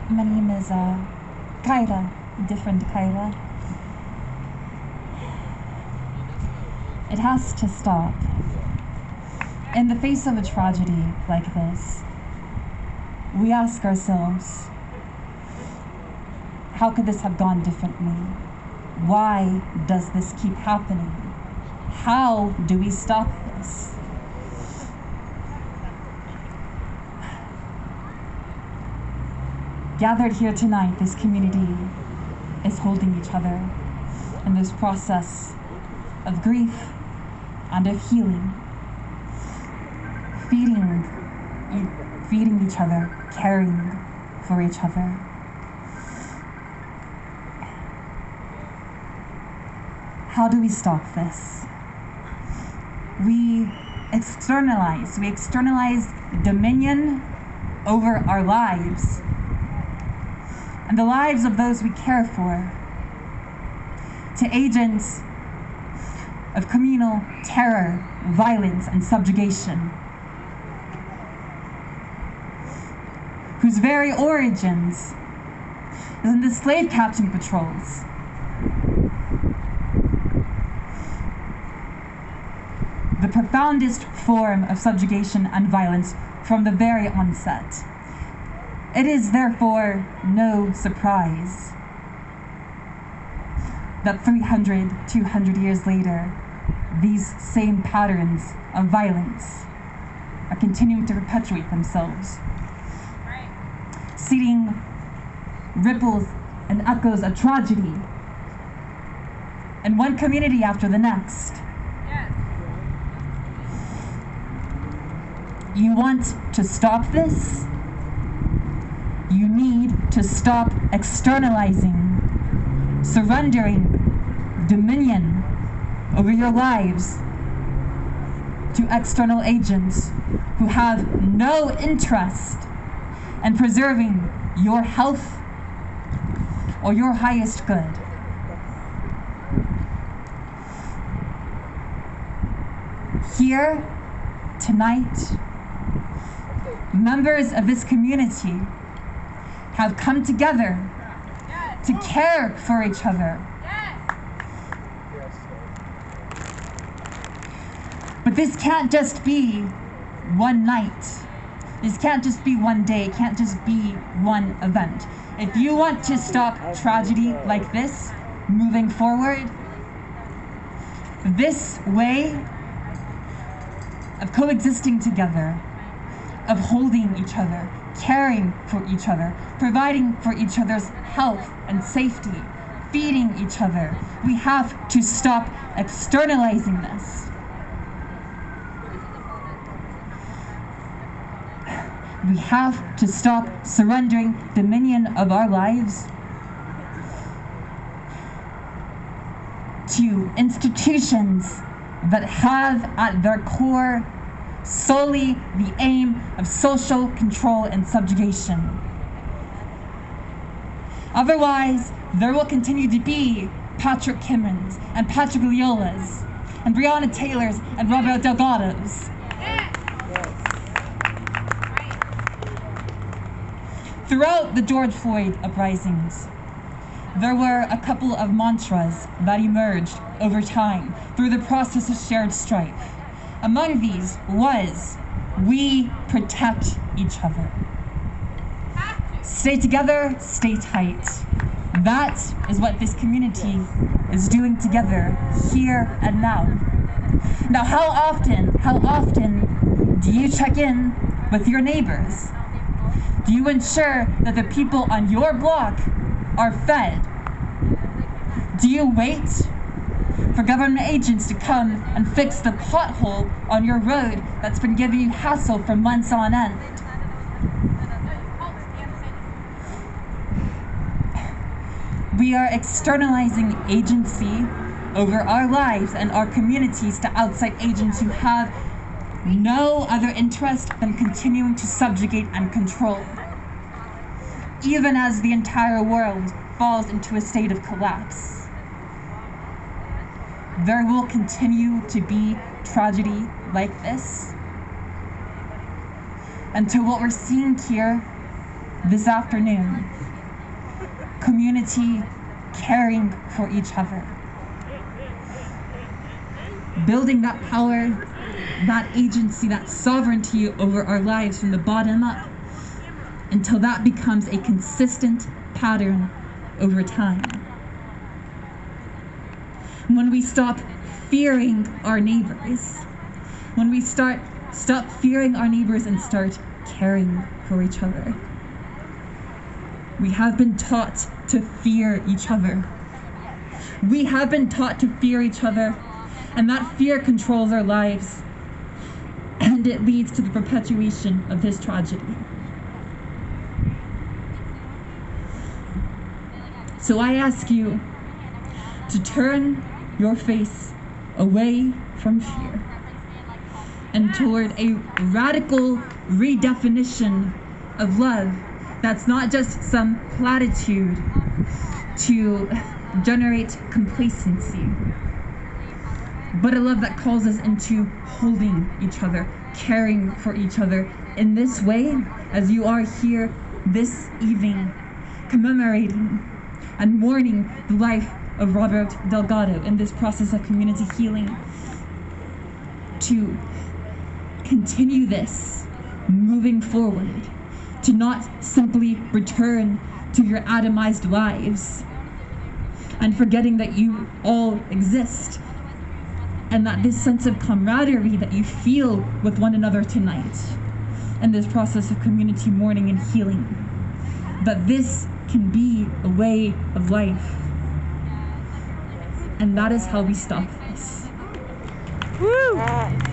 My name is Kyla, different Kyla. It has to stop. In the face of a tragedy like this, we ask ourselves, how could this have gone differently? Why does this keep happening? How do we stop this? Gathered here tonight, this community is holding each other in this process of grief and of healing, feeding each other, caring for each other. How do we stop this? We externalize dominion over our lives and the lives of those we care for to agents of communal terror, violence, and subjugation, whose very origins is in the slave catching patrols. The profoundest form of subjugation and violence from the very onset. It is therefore no surprise that 300, 200 years later, these same patterns of violence are continuing to perpetuate themselves, seeding ripples and echoes of tragedy in one community after the next. You want to stop this? You need to stop externalizing, surrendering dominion over your lives to external agents who have no interest in preserving your health or your highest good. Here, tonight, members of this community have come together to care for each other. But this can't just be one night. This can't just be one day. It can't just be one event. If you want to stop tragedy like this moving forward, this way of coexisting together, of holding each other, caring for each other, providing for each other's health and safety, feeding each other. We have to stop externalizing this. We have to stop surrendering dominion of our lives to institutions that have at their core solely the aim of social control and subjugation. Otherwise, there will continue to be Patrick Kimmons and Patrick Leolas and Breonna Taylors and Robert Delgados. Throughout the George Floyd uprisings, there were a couple of mantras that emerged over time through the process of shared strife. Among these was, we protect each other. Stay together, stay tight. That is what this community is doing together here and now. Now, how often do you check in with your neighbors? Do you ensure that the people on your block are fed? Do you wait for government agents to come and fix the pothole on your road that's been giving you hassle for months on end? We are externalizing agency over our lives and our communities to outside agents who have no other interest than continuing to subjugate and control, even as the entire world falls into a state of collapse. There will continue to be tragedy like this until what we're seeing here this afternoon. Community caring for each other. Building that power, that agency, that sovereignty over our lives from the bottom up until that becomes a consistent pattern over time. When we stop fearing our neighbors, when we stop fearing our neighbors and start caring for each other. We have been taught to fear each other. We have been taught to fear each other, and that fear controls our lives, and it leads to the perpetuation of this tragedy. So I ask you to turn your face away from fear and toward a radical redefinition of love that's not just some platitude to generate complacency, but a love that calls us into holding each other, caring for each other in this way, as you are here this evening, commemorating and mourning the life of Robert Delgado in this process of community healing, to continue this moving forward, to not simply return to your atomized lives and forgetting that you all exist, and that this sense of camaraderie that you feel with one another tonight in this process of community mourning and healing, that this can be a way of life. And that is how we stop this. Woo!